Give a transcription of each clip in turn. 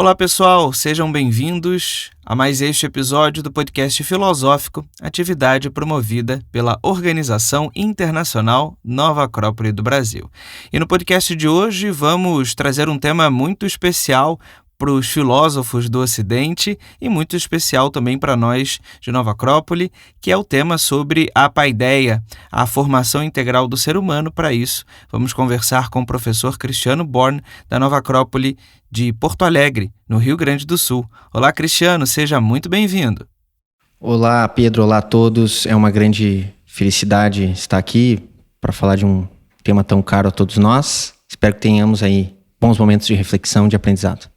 Olá pessoal, sejam bem-vindos a mais este episódio do podcast filosófico, atividade promovida pela Organização Internacional Nova Acrópole do Brasil. E no podcast de hoje vamos trazer um tema muito especial para os filósofos do Ocidente e muito especial também para nós de Nova Acrópole, que é o tema sobre a paideia, a formação integral do ser humano. Para isso, vamos conversar com o professor Cristiano Born, da Nova Acrópole de Porto Alegre, no Rio Grande do Sul. Olá, Cristiano, seja muito bem-vindo. Olá, Pedro, olá a todos. É uma grande felicidade estar aqui para falar de um tema tão caro a todos nós. Espero que tenhamos aí bons momentos de reflexão e de aprendizado.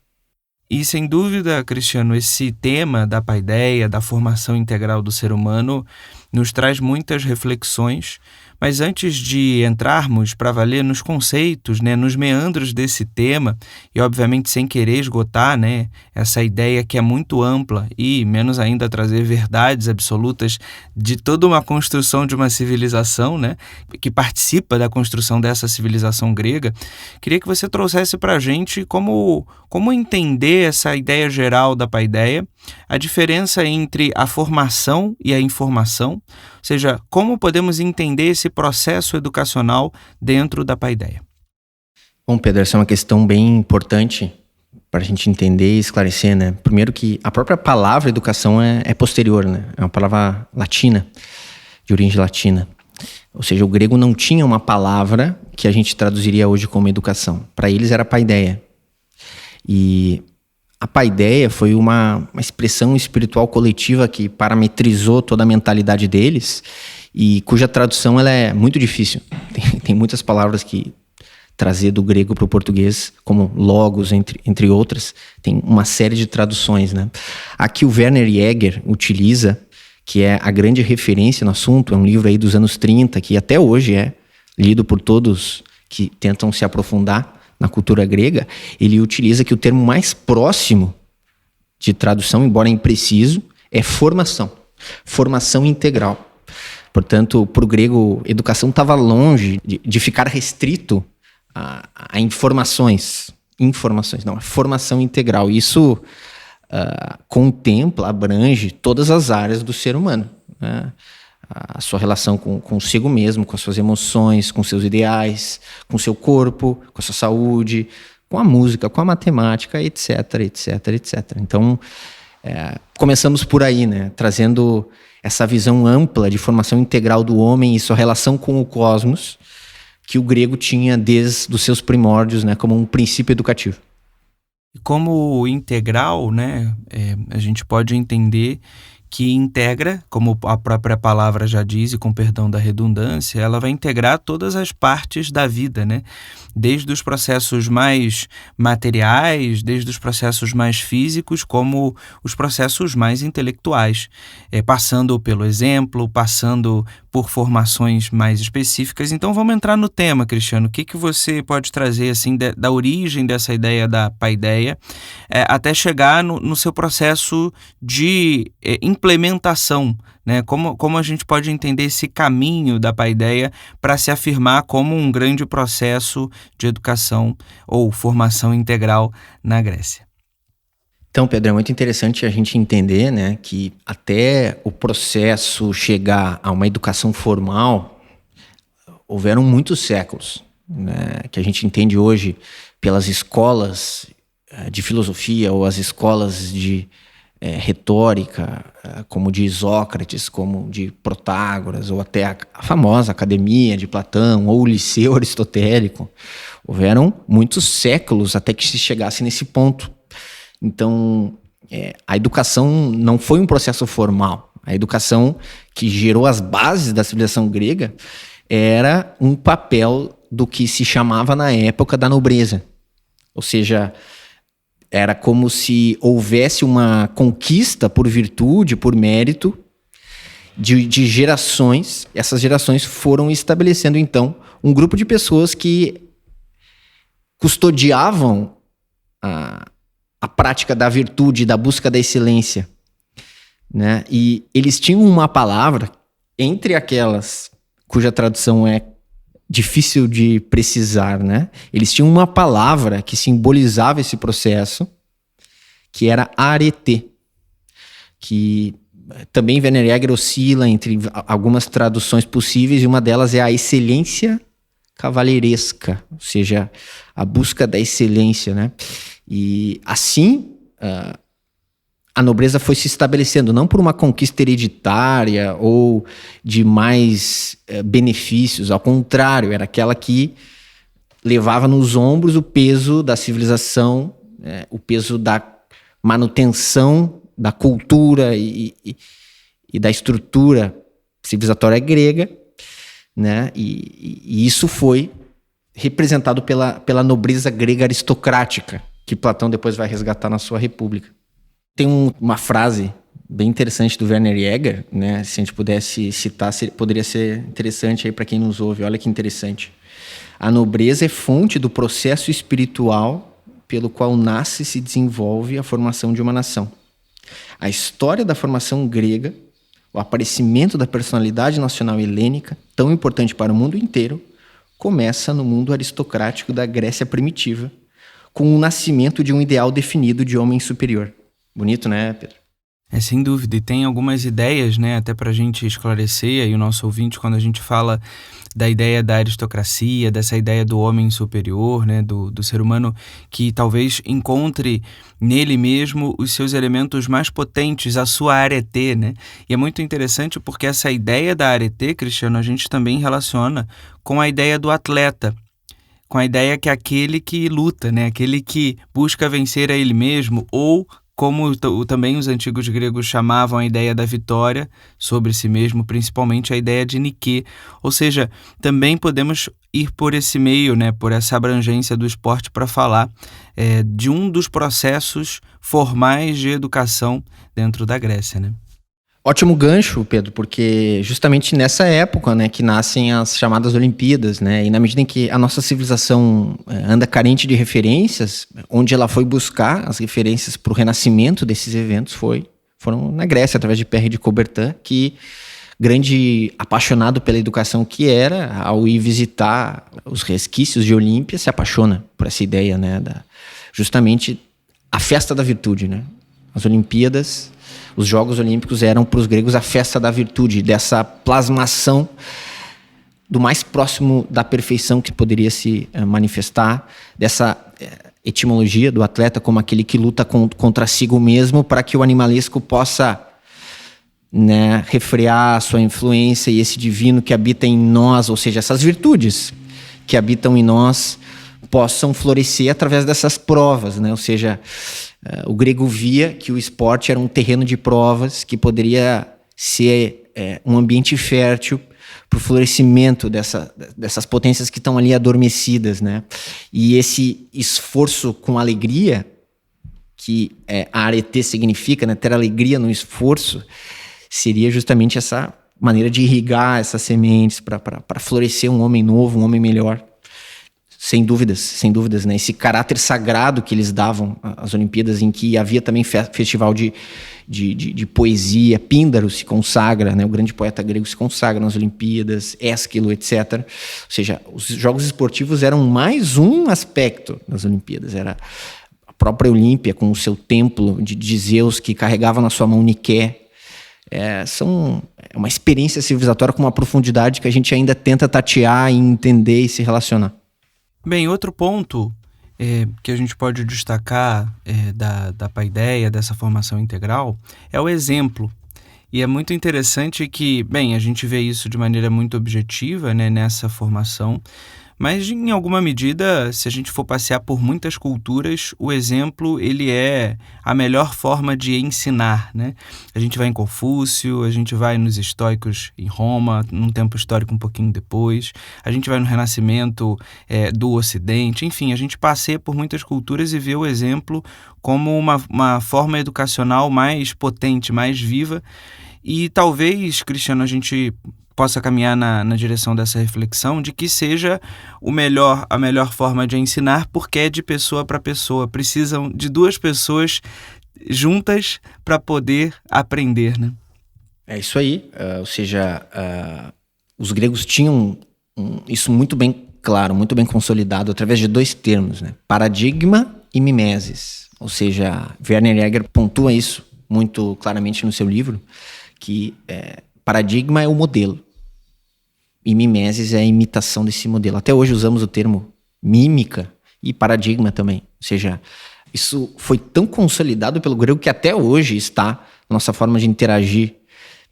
E, sem dúvida, Cristiano, esse tema da paideia, da formação integral do ser humano, nos traz muitas reflexões, mas antes de entrarmos para valer nos conceitos, nos meandros desse tema, e obviamente sem querer esgotar essa ideia que é muito ampla e, menos ainda, trazer verdades absolutas de toda uma construção de uma civilização, que participa da construção dessa civilização grega, queria que você trouxesse para a gente como entender essa ideia geral da paideia, a diferença entre a formação e a informação, ou seja, como podemos entender esse processo educacional dentro da paideia. Bom, Pedro, essa é uma questão bem importante para a gente entender e esclarecer, Primeiro que a própria palavra educação é posterior, É uma palavra latina, de origem latina. Ou seja, o grego não tinha uma palavra que a gente traduziria hoje como educação. Para eles era paideia. E a paideia foi uma expressão espiritual coletiva que parametrizou toda a mentalidade deles e cuja tradução ela é muito difícil. Tem muitas palavras que trazer do grego para o português, como logos, entre outras. Tem uma série de traduções, Aqui o Werner Jäger utiliza, que é a grande referência no assunto, é um livro aí dos anos 30, que até hoje é lido por todos que tentam se aprofundar na cultura grega. Ele utiliza que o termo mais próximo de tradução, embora impreciso, é formação integral. Portanto, para o grego, educação estava longe de ficar restrito a informações, não, a formação integral. Isso contempla, abrange todas as áreas do ser humano, a sua relação consigo mesmo, com as suas emoções, com seus ideais, com o seu corpo, com a sua saúde, com a música, com a matemática, etc. Então, começamos por aí, trazendo essa visão ampla de formação integral do homem e sua relação com o cosmos, que o grego tinha desde os seus primórdios, como um princípio educativo. Como integral, a gente pode entender que integra, como a própria palavra já diz, e com perdão da redundância, ela vai integrar todas as partes da vida, Desde os processos mais materiais, desde os processos mais físicos, como os processos mais intelectuais, passando pelo exemplo, passando por formações mais específicas. Então vamos entrar no tema, Cristiano. O que você pode trazer assim, da origem dessa ideia da paideia, até chegar no seu processo de implementação, Como a gente pode entender esse caminho da paideia para se afirmar como um grande processo de educação ou formação integral na Grécia? Então, Pedro, é muito interessante a gente entender, que até o processo chegar a uma educação formal, houveram muitos séculos, que a gente entende hoje pelas escolas de filosofia ou as escolas de retórica, como de Sócrates, como de Protágoras, ou até a famosa academia de Platão, ou o liceu aristotélico. Houveram muitos séculos até que se chegasse nesse ponto. Então, a educação não foi um processo formal. A educação que gerou as bases da civilização grega era um papel do que se chamava na época da nobreza. Ou seja, era como se houvesse uma conquista por virtude, por mérito, de gerações. Essas gerações foram estabelecendo, então, um grupo de pessoas que custodiavam a prática da virtude, da busca da excelência, E eles tinham uma palavra, entre aquelas cuja tradução é difícil de precisar, Eles tinham uma palavra que simbolizava esse processo, que era arete, que também Werner Jäger oscila entre algumas traduções possíveis, e uma delas é a excelência cavalheiresca, ou seja, a busca da excelência, né? E assim a nobreza foi se estabelecendo, não por uma conquista hereditária ou de mais benefícios, ao contrário, era aquela que levava nos ombros o peso da civilização, o peso da manutenção da cultura e da estrutura civilizatória grega, né? E isso foi representado pela nobreza grega aristocrática, que Platão depois vai resgatar na sua República. Tem uma frase bem interessante do Werner Jäger, né? Se a gente pudesse citar, poderia ser interessante aí para quem nos ouve. Olha que interessante. A nobreza é fonte do processo espiritual pelo qual nasce e se desenvolve a formação de uma nação. A história da formação grega, o aparecimento da personalidade nacional helênica, tão importante para o mundo inteiro, começa no mundo aristocrático da Grécia primitiva, com o nascimento de um ideal definido de homem superior. Bonito, né, Pedro? Sem dúvida, e tem algumas ideias, né, até para a gente esclarecer aí o nosso ouvinte, quando a gente fala da ideia da aristocracia, dessa ideia do homem superior, né, do ser humano que talvez encontre nele mesmo os seus elementos mais potentes, a sua arete, né? E é muito interessante porque essa ideia da arete, Cristiano, a gente também relaciona com a ideia do atleta, com a ideia que é aquele que luta, né, aquele que busca vencer a ele mesmo, ou como também os antigos gregos chamavam a ideia da vitória sobre si mesmo, principalmente a ideia de Nike. Ou seja, também podemos ir por esse meio, né, por essa abrangência do esporte para falar de um dos processos formais de educação dentro da Grécia, né? Ótimo gancho, Pedro, porque justamente nessa época, né, que nascem as chamadas Olimpíadas, né, e na medida em que a nossa civilização anda carente de referências, onde ela foi buscar as referências para o renascimento desses eventos foram na Grécia, através de Pierre de Coubertin, que, grande apaixonado pela educação que era, ao ir visitar os resquícios de Olímpia, se apaixona por essa ideia, né, justamente a festa da virtude, né, as Olimpíadas. Os Jogos Olímpicos eram para os gregos a festa da virtude, dessa plasmação do mais próximo da perfeição que poderia se manifestar, dessa etimologia do atleta como aquele que luta contra si mesmo para que o animalesco possa, né, refrear a sua influência e esse divino que habita em nós, ou seja, essas virtudes que habitam em nós, possam florescer através dessas provas, né? Ou seja, o grego via que o esporte era um terreno de provas que poderia ser um ambiente fértil para o florescimento dessas potências que estão ali adormecidas, né? E esse esforço com alegria, que a arete significa, né, ter alegria no esforço, seria justamente essa maneira de irrigar essas sementes para florescer um homem novo, um homem melhor. Sem dúvidas, né? Esse caráter sagrado que eles davam às Olimpíadas, em que havia também festival de poesia, Píndaro se consagra, né? O grande poeta grego se consagra nas Olimpíadas, Ésquilo, etc. Ou seja, os jogos esportivos eram mais um aspecto das Olimpíadas. Era a própria Olímpia, com o seu templo de Zeus, que carregava na sua mão Nike. É uma experiência civilizatória com uma profundidade que a gente ainda tenta tatear e entender e se relacionar. Bem, outro ponto que a gente pode destacar da paideia, dessa formação integral, é o exemplo. E é muito interessante que, bem, a gente vê isso de maneira muito objetiva, né, nessa formação, mas em alguma medida, se a gente for passear por muitas culturas, o exemplo ele é a melhor forma de ensinar, né? A gente vai em Confúcio, a gente vai nos estoicos em Roma, num tempo histórico um pouquinho depois, a gente vai no Renascimento do Ocidente, enfim, a gente passeia por muitas culturas e vê o exemplo como uma forma educacional mais potente, mais viva. E talvez, Cristiano, a gente possa caminhar na direção dessa reflexão de que seja a melhor forma de ensinar, porque é de pessoa para pessoa. Precisam de duas pessoas juntas para poder aprender, né? É isso aí. Ou seja, os gregos tinham isso muito bem claro, muito bem consolidado através de dois termos, né? Paradigma e mimeses. Ou seja, Werner Jäger pontua isso muito claramente no seu livro, que paradigma é o modelo e mimeses é a imitação desse modelo. Até hoje usamos o termo mímica e paradigma também. Ou seja, isso foi tão consolidado pelo grego que até hoje está na nossa forma de interagir,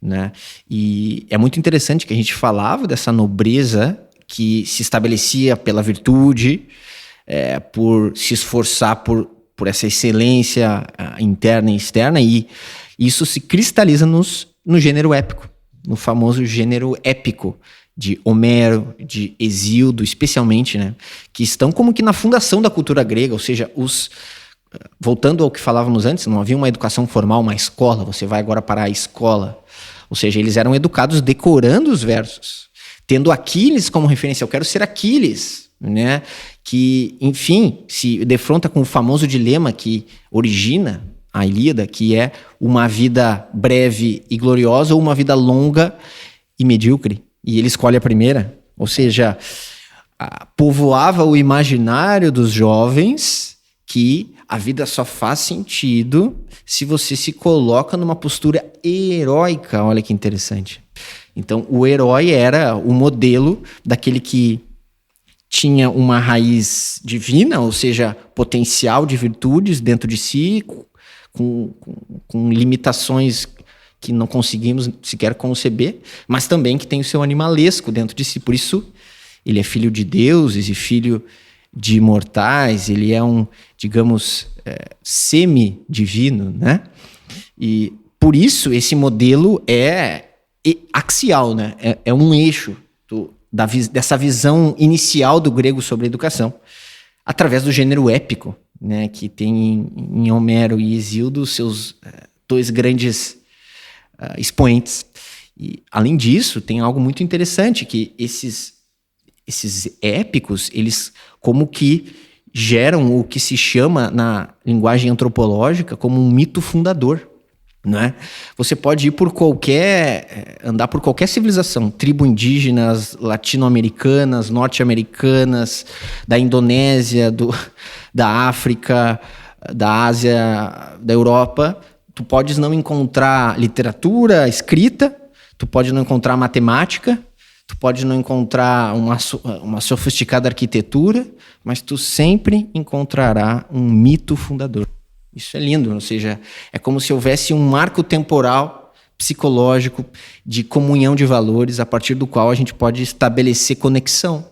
né? E é muito interessante que a gente falava dessa nobreza que se estabelecia pela virtude, por se esforçar por essa excelência interna e externa, e isso se cristaliza no gênero épico, no famoso gênero épico de Homero, de Hesíodo, especialmente, né, que estão como que na fundação da cultura grega, ou seja, voltando ao que falávamos antes, não havia uma educação formal, uma escola, você vai agora para a escola, ou seja, eles eram educados decorando os versos, tendo Aquiles como referência, eu quero ser Aquiles, né, que, enfim, se defronta com o famoso dilema que origina a Ilíada, que é uma vida breve e gloriosa ou uma vida longa e medíocre. E ele escolhe a primeira, ou seja, povoava o imaginário dos jovens que a vida só faz sentido se você se coloca numa postura heróica. Olha que interessante. Então, o herói era o modelo daquele que tinha uma raiz divina, ou seja, potencial de virtudes dentro de si, com limitações que não conseguimos sequer conceber, mas também que tem o seu animalesco dentro de si. Por isso, ele é filho de deuses e filho de imortais, ele é um, digamos, semi-divino, né? E por isso esse modelo é axial, né? É um eixo dessa visão inicial do grego sobre a educação, através do gênero épico, né, que tem em Homero e Hesíodo seus dois grandes expoentes. E, além disso, tem algo muito interessante, que esses épicos, eles como que geram o que se chama, na linguagem antropológica, como um mito fundador. Né? Você pode ir andar por qualquer civilização, tribo indígenas, latino-americanas, norte-americanas, da Indonésia, da África, da Ásia, da Europa. Tu podes não encontrar literatura escrita, tu pode não encontrar matemática, tu pode não encontrar uma sofisticada arquitetura, mas tu sempre encontrará um mito fundador. Isso é lindo, ou seja, é como se houvesse um marco temporal, psicológico, de comunhão de valores, a partir do qual a gente pode estabelecer conexão.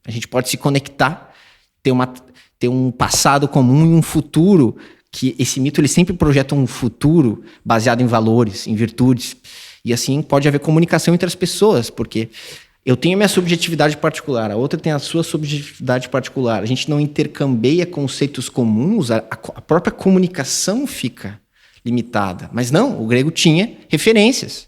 A gente pode se conectar, ter um passado comum e um futuro, que esse mito ele sempre projeta um futuro baseado em valores, em virtudes. E assim pode haver comunicação entre as pessoas, porque eu tenho a minha subjetividade particular, a outra tem a sua subjetividade particular. A gente não intercambia conceitos comuns, a própria comunicação fica limitada. Mas não, o grego tinha referências.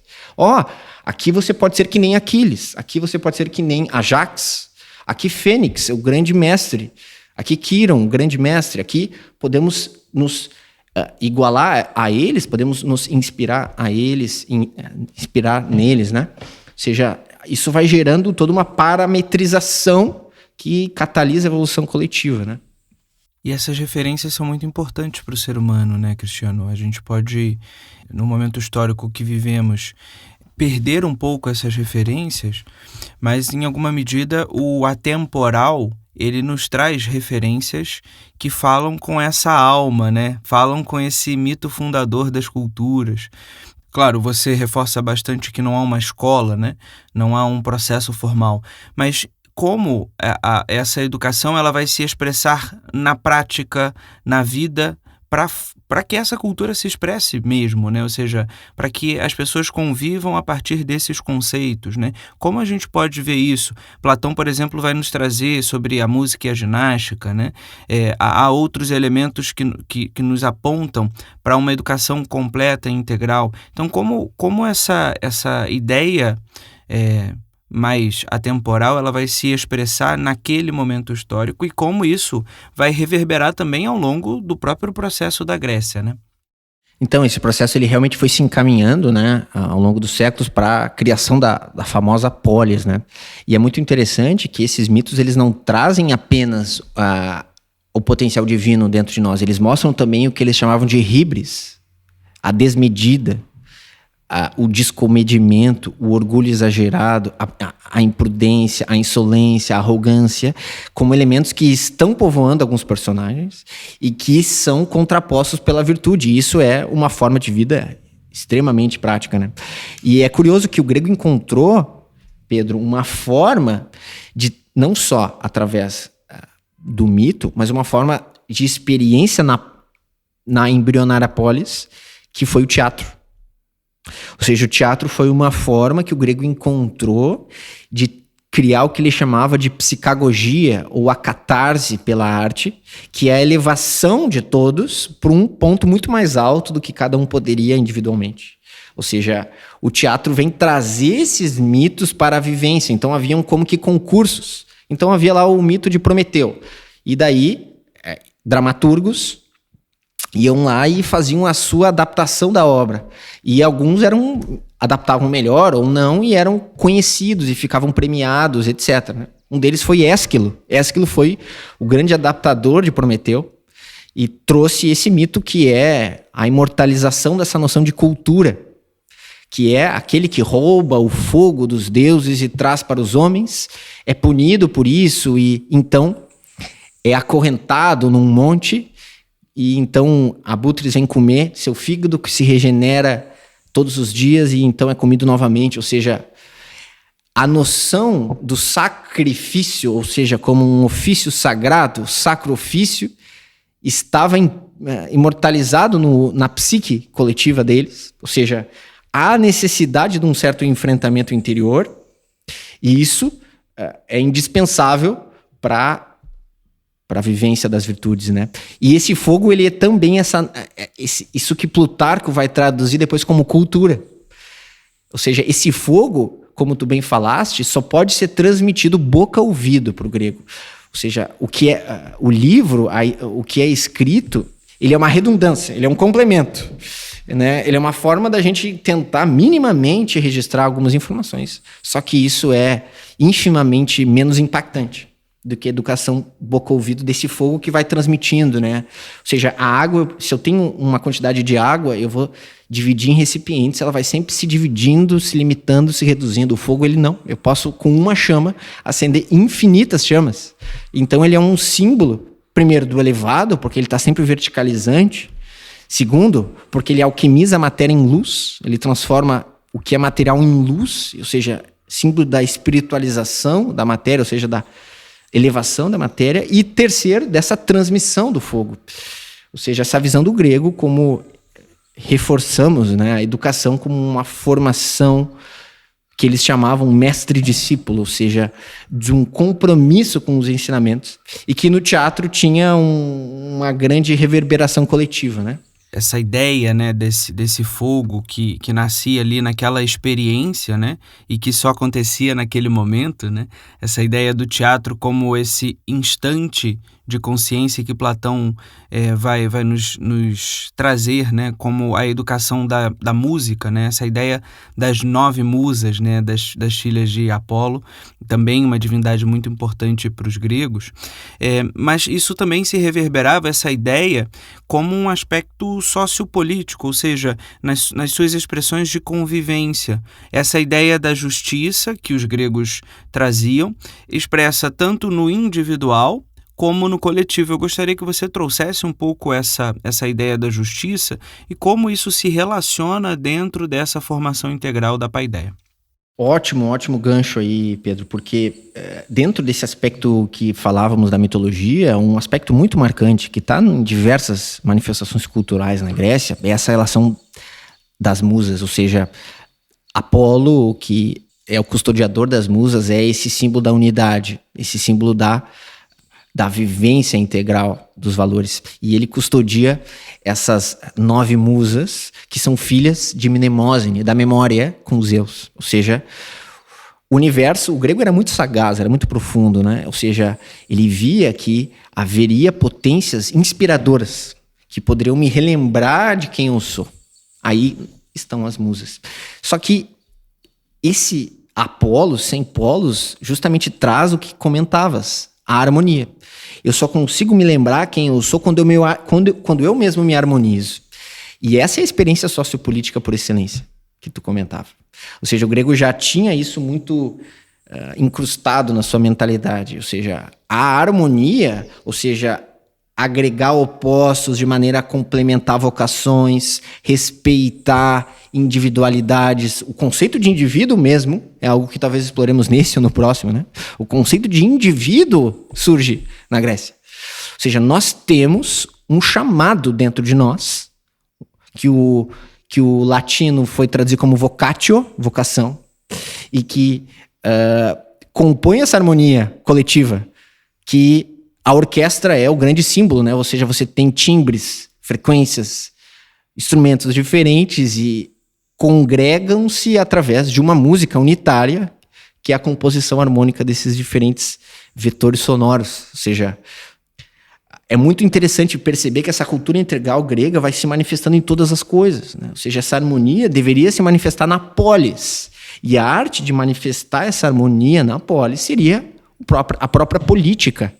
Aqui você pode ser que nem Aquiles, aqui você pode ser que nem Ajax, aqui Fênix, o grande mestre, aqui Quiron, o grande mestre, aqui podemos nos igualar a eles, podemos nos inspirar a eles, inspirar neles, né? Ou seja, isso vai gerando toda uma parametrização que catalisa a evolução coletiva, né? E essas referências são muito importantes para o ser humano, né, Cristiano? A gente pode, no momento histórico que vivemos, perder um pouco essas referências, mas em alguma medida o atemporal, ele nos traz referências que falam com essa alma, né? Falam com esse mito fundador das culturas. Claro, você reforça bastante que não há uma escola, né? Não há um processo formal, mas como essa educação ela vai se expressar na prática, na vida, para que essa cultura se expresse mesmo, né? Ou seja, para que as pessoas convivam a partir desses conceitos, né? Como a gente pode ver isso? Platão, por exemplo, vai nos trazer sobre a música e a ginástica, né? Há outros elementos que nos apontam para uma educação completa e integral. Então, como essa ideia mais atemporal, ela vai se expressar naquele momento histórico e como isso vai reverberar também ao longo do próprio processo da Grécia, né? Então, esse processo ele realmente foi se encaminhando, né, ao longo dos séculos para a criação da famosa polis, né? E é muito interessante que esses mitos eles não trazem apenas o potencial divino dentro de nós. Eles mostram também o que eles chamavam de híbris, a desmedida, o descomedimento, o orgulho exagerado, a imprudência, a insolência, a arrogância, como elementos que estão povoando alguns personagens e que são contrapostos pela virtude. E isso é uma forma de vida extremamente prática, né? E é curioso que o grego encontrou, Pedro, uma forma de, não só através do mito, mas uma forma de experiência na embrionária polis, que foi o teatro. Ou seja, o teatro foi uma forma que o grego encontrou de criar o que ele chamava de psicagogia, ou a catarse pela arte, que é a elevação de todos para um ponto muito mais alto do que cada um poderia individualmente. Ou seja, o teatro vem trazer esses mitos para a vivência. Então haviam como que concursos. Então havia lá o mito de Prometeu. E daí, dramaturgos iam lá e faziam a sua adaptação da obra. E alguns adaptavam melhor ou não e eram conhecidos e ficavam premiados, etc. Né? Um deles foi Ésquilo. Ésquilo foi o grande adaptador de Prometeu e trouxe esse mito que é a imortalização dessa noção de cultura, que é aquele que rouba o fogo dos deuses e traz para os homens, é punido por isso e então é acorrentado num monte. E então abutres vêm comer seu fígado que se regenera todos os dias e então é comido novamente. Ou seja, a noção do sacrifício, ou seja, como um ofício sagrado, sacro ofício, estava imortalizado na psique coletiva deles. Ou seja, há necessidade de um certo enfrentamento interior e isso é indispensável para a vivência das virtudes, né? E esse fogo, ele é também isso que Plutarco vai traduzir depois como cultura. Ou seja, esse fogo, como tu bem falaste, só pode ser transmitido boca a ouvido para o grego. Ou seja, o que é o livro, o que é escrito, ele é uma redundância, ele é um complemento, né? Ele é uma forma da gente tentar minimamente registrar algumas informações. Só que isso é infimamente menos impactante do que a educação boca-ouvido desse fogo que vai transmitindo, né? Ou seja, a água, se eu tenho uma quantidade de água, eu vou dividir em recipientes, ela vai sempre se dividindo, se limitando, se reduzindo. O fogo, ele não. Eu posso, com uma chama, acender infinitas chamas. Então, ele é um símbolo, primeiro, do elevado, porque ele está sempre verticalizante. Segundo, porque ele alquimiza a matéria em luz, ele transforma o que é material em luz, ou seja, símbolo da espiritualização da matéria, ou seja, da elevação da matéria, e terceiro, dessa transmissão do fogo. Ou seja, essa visão do grego como reforçamos, né, a educação como uma formação que eles chamavam mestre-discípulo, ou seja, de um compromisso com os ensinamentos, e que no teatro tinha uma grande reverberação coletiva, né? Essa ideia, né, desse fogo que nascia ali naquela experiência, né, e que só acontecia naquele momento, né, essa ideia do teatro como esse instante de consciência que Platão vai nos trazer, né, como a educação da música, né, essa ideia das 9 musas, né, das filhas de Apolo, também uma divindade muito importante para os gregos, mas isso também se reverberava, essa ideia, como um aspecto sociopolítico, ou seja, nas suas expressões de convivência. Essa ideia da justiça que os gregos traziam, expressa tanto no individual como no coletivo. Eu gostaria que você trouxesse um pouco essa ideia da justiça e como isso se relaciona dentro dessa formação integral da paideia. Ótimo gancho aí, Pedro, porque dentro desse aspecto que falávamos da mitologia, um aspecto muito marcante que está em diversas manifestações culturais na Grécia é essa relação das musas, ou seja, Apolo, que é o custodiador das musas, é esse símbolo da unidade, esse símbolo da vivência integral dos valores. E ele custodia essas 9 musas, que são filhas de Mnemósine, da memória com Zeus. Ou seja, o universo, o grego era muito sagaz, era muito profundo, né? Ou seja, ele via que haveria potências inspiradoras que poderiam me relembrar de quem eu sou. Aí estão as musas. Só que esse Apolo, sem polos, justamente traz o que comentavas, a harmonia. Eu só consigo me lembrar quem eu sou quando eu mesmo me harmonizo. E essa é a experiência sociopolítica por excelência que tu comentava. Ou seja, o grego já tinha isso muito incrustado na sua mentalidade. Ou seja, a harmonia, ou seja, agregar opostos de maneira a complementar vocações, respeitar individualidades. O conceito de indivíduo mesmo é algo que talvez exploremos nesse ou no próximo, né? O conceito de indivíduo surge na Grécia. Ou seja, nós temos um chamado dentro de nós, que o latino foi traduzido como vocatio, vocação, e que compõe essa harmonia coletiva, que a orquestra é o grande símbolo, né? Ou seja, você tem timbres, frequências, instrumentos diferentes e congregam-se através de uma música unitária, que é a composição harmônica desses diferentes vetores sonoros. Ou seja, é muito interessante perceber que essa cultura integral grega vai se manifestando em todas as coisas, né? Ou seja, essa harmonia deveria se manifestar na polis. E a arte de manifestar essa harmonia na polis seria a própria política.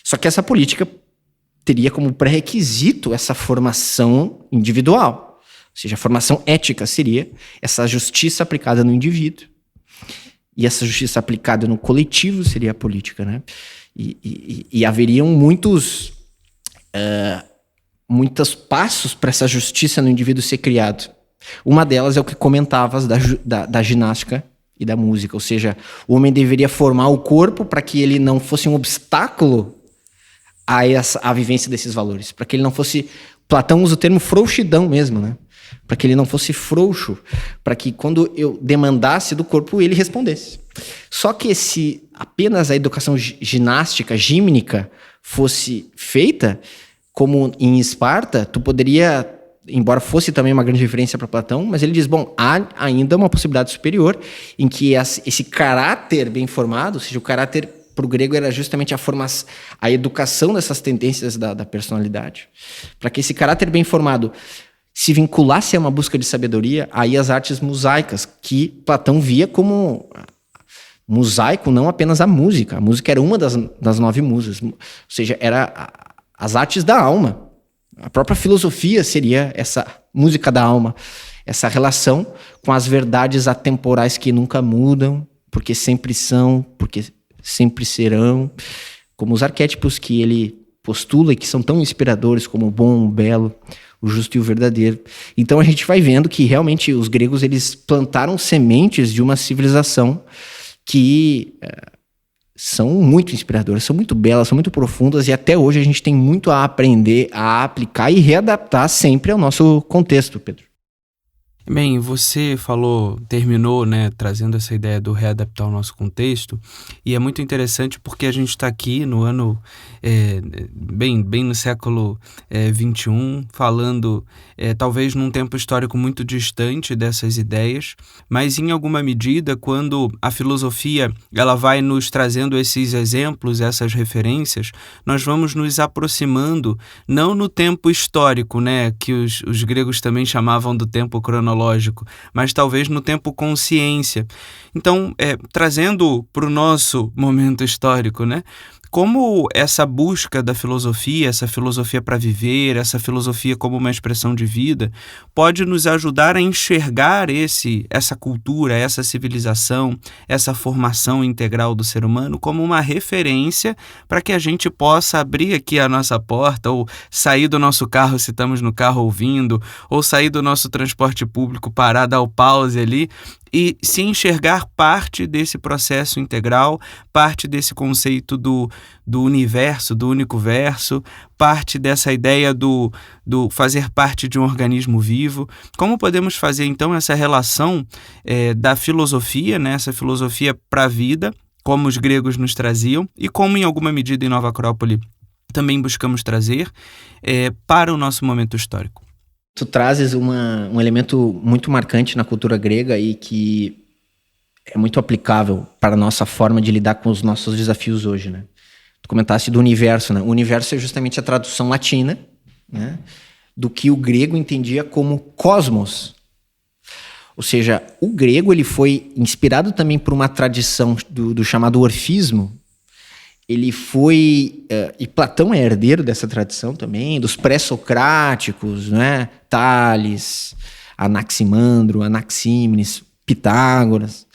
Só que essa política teria como pré-requisito essa formação individual. Ou seja, a formação ética seria essa justiça aplicada no indivíduo. E essa justiça aplicada no coletivo seria a política, né? E haveriam muitos passos para essa justiça no indivíduo ser criado. Uma delas é o que comentavas da ginástica e da música. Ou seja, o homem deveria formar o corpo para que ele não fosse um obstáculo a vivência desses valores. Para que ele não fosse... Platão usa o termo frouxidão mesmo, né? Para que ele não fosse frouxo. Para que quando eu demandasse do corpo, ele respondesse. Só que se apenas a educação ginástica, gímnica, fosse feita, como em Esparta, tu poderia... Embora fosse também uma grande referência para Platão, mas ele diz, bom, há ainda uma possibilidade superior em que esse caráter bem formado, ou seja, o caráter para o grego era justamente a educação dessas tendências da personalidade. Para que esse caráter bem formado se vinculasse a uma busca de sabedoria, aí as artes mosaicas, que Platão via como mosaico, não apenas a música. A música era uma das 9 musas, ou seja, era as artes da alma. A própria filosofia seria essa música da alma, essa relação com as verdades atemporais que nunca mudam, porque sempre são, porque sempre serão, como os arquétipos que ele postula e que são tão inspiradores como o bom, o belo, o justo e o verdadeiro. Então a gente vai vendo que realmente os gregos eles plantaram sementes de uma civilização que são muito inspiradoras, são muito belas, são muito profundas e até hoje a gente tem muito a aprender, a aplicar e readaptar sempre ao nosso contexto, Pedro. Bem, você terminou, né, trazendo essa ideia do readaptar o nosso contexto, e é muito interessante porque a gente está aqui no ano, bem no século XXI, falando talvez num tempo histórico muito distante dessas ideias, mas em alguma medida, quando a filosofia ela vai nos trazendo esses exemplos, essas referências, nós vamos nos aproximando, não no tempo histórico, né, que os gregos também chamavam do tempo cronológico, mas talvez no tempo consciência. Então, trazendo para o nosso momento histórico, né? Como essa busca da filosofia, essa filosofia para viver, essa filosofia como uma expressão de vida, pode nos ajudar a enxergar essa cultura, essa civilização, essa formação integral do ser humano como uma referência para que a gente possa abrir aqui a nossa porta ou sair do nosso carro se estamos no carro ouvindo, ou sair do nosso transporte público, parar, dar o pause ali e se enxergar parte desse processo integral, parte desse conceito do universo, do único verso, parte dessa ideia do fazer parte de um organismo vivo. Como podemos fazer, então, essa relação da filosofia, né, essa filosofia para a vida, como os gregos nos traziam, e como, em alguma medida, em Nova Acrópole também buscamos trazer para o nosso momento histórico? Tu trazes um elemento muito marcante na cultura grega e que é muito aplicável para a nossa forma de lidar com os nossos desafios hoje, né? Tu comentaste do universo, né? O universo é justamente a tradução latina, né, do que o grego entendia como cosmos. Ou seja, o grego ele foi inspirado também por uma tradição do chamado orfismo, ele foi... e Platão é herdeiro dessa tradição também, dos pré-socráticos, né? Tales, Anaximandro, Anaxímenes, Pitágoras.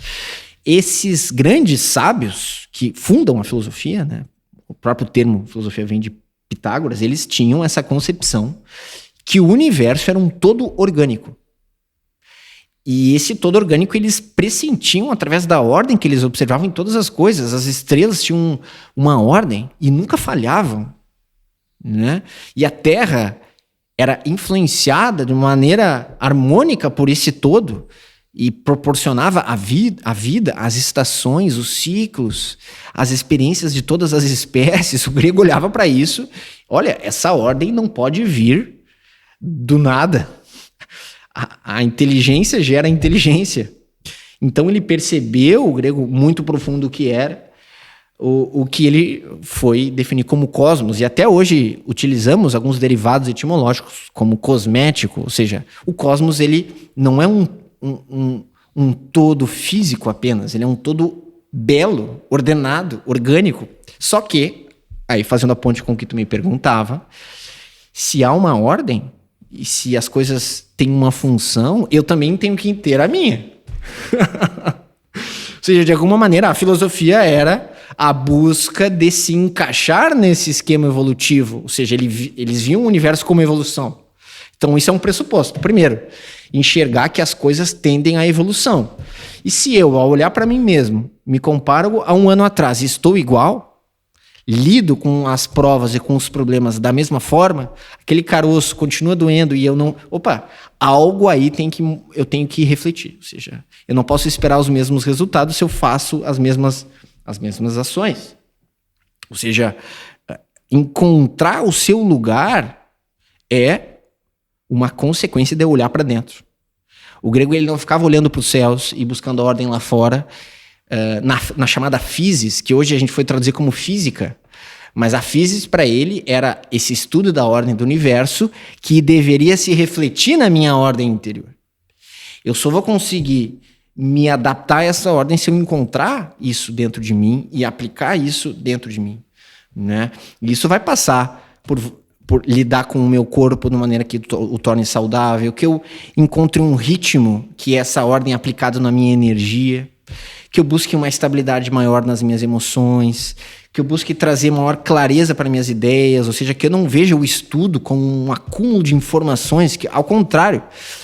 Esses grandes sábios que fundam a filosofia, né? O próprio termo filosofia vem de Pitágoras, eles tinham essa concepção que o universo era um todo orgânico. E esse todo orgânico eles pressentiam através da ordem que eles observavam em todas as coisas. As estrelas tinham uma ordem e nunca falhavam, né? E a Terra era influenciada de maneira harmônica por esse todo e proporcionava a vida, as estações, os ciclos, as experiências de todas as espécies. O grego olhava para isso. Olha, essa ordem não pode vir do nada. A inteligência gera inteligência. Então ele percebeu, o grego muito profundo que era, o que ele foi definir como cosmos. E até hoje utilizamos alguns derivados etimológicos como cosmético, ou seja, o cosmos ele não é um todo físico apenas, ele é um todo belo, ordenado, orgânico. Só que, aí fazendo a ponte com o que tu me perguntava, se há uma ordem, e se as coisas têm uma função, eu também tenho que ter a minha. Ou seja, de alguma maneira, a filosofia era a busca de se encaixar nesse esquema evolutivo. Ou seja, eles viam o universo como evolução. Então, isso é um pressuposto. Primeiro, enxergar que as coisas tendem à evolução. E se eu, ao olhar para mim mesmo, me comparo a um ano atrás e estou igual, lido com as provas e com os problemas da mesma forma, aquele caroço continua doendo e eu não... Opa, algo aí eu tenho que refletir. Ou seja, eu não posso esperar os mesmos resultados se eu faço as mesmas ações. Ou seja, encontrar o seu lugar é uma consequência de eu olhar para dentro. O grego ele não ficava olhando para os céus e buscando a ordem lá fora, na chamada physis, que hoje a gente foi traduzir como física, mas a physis para ele era esse estudo da ordem do universo que deveria se refletir na minha ordem interior. Eu só vou conseguir me adaptar a essa ordem se eu encontrar isso dentro de mim e aplicar isso dentro de mim, né? E isso vai passar por lidar com o meu corpo de uma maneira que o torne saudável, que eu encontre um ritmo que é essa ordem aplicada na minha energia, que eu busque uma estabilidade maior nas minhas emoções, que eu busque trazer maior clareza para minhas ideias, ou seja, que eu não veja o estudo como um acúmulo de informações, que, ao contrário,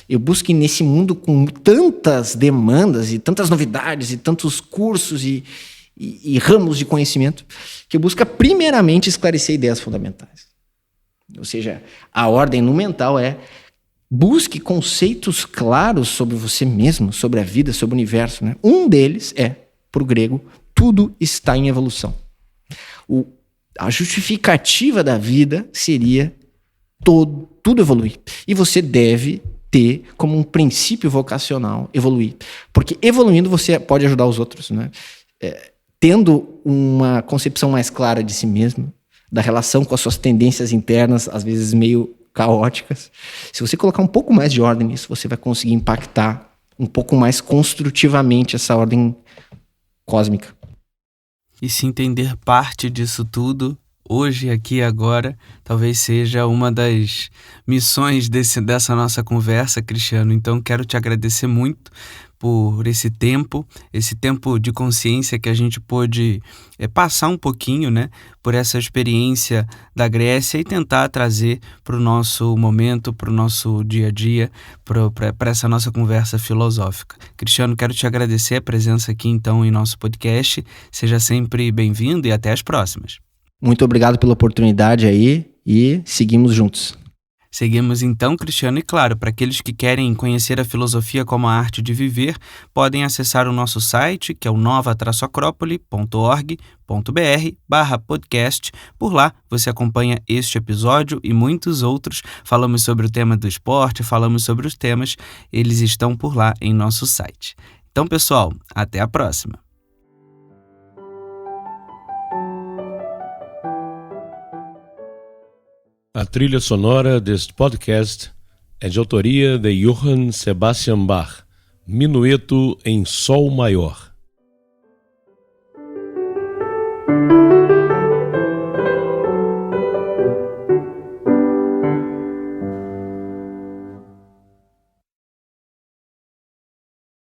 eu busque nesse mundo com tantas demandas e tantas novidades e tantos cursos e ramos de conhecimento, que eu busque primeiramente esclarecer ideias fundamentais. Ou seja, a ordem no mental é busque conceitos claros sobre você mesmo, sobre a vida, sobre o universo, né? Um deles é, para o grego, tudo está em evolução. A justificativa da vida seria tudo evoluir. E você deve ter como um princípio vocacional evoluir. Porque evoluindo você pode ajudar os outros, né? Tendo uma concepção mais clara de si mesmo, da relação com as suas tendências internas, às vezes meio caóticas. Se você colocar um pouco mais de ordem nisso, você vai conseguir impactar um pouco mais construtivamente essa ordem cósmica. E se entender parte disso tudo, hoje, aqui e agora, talvez seja uma das missões dessa nossa conversa, Cristiano. Então, quero te agradecer muito por esse tempo de consciência que a gente pôde passar um pouquinho, né, por essa experiência da Grécia e tentar trazer para o nosso momento, para o nosso dia a dia, para essa nossa conversa filosófica. Cristiano, quero te agradecer a presença aqui, então, em nosso podcast. Seja sempre bem-vindo e até as próximas. Muito obrigado pela oportunidade aí e seguimos juntos. Seguimos então, Cristiano, e claro, para aqueles que querem conhecer a filosofia como a arte de viver, podem acessar o nosso site, que é o nova-acrópole.org.br/podcast. Por lá você acompanha este episódio e muitos outros. Falamos sobre o tema do esporte, falamos sobre os temas, eles estão por lá em nosso site. Então, pessoal, até a próxima. A trilha sonora deste podcast é de autoria de Johann Sebastian Bach, Minueto em Sol Maior.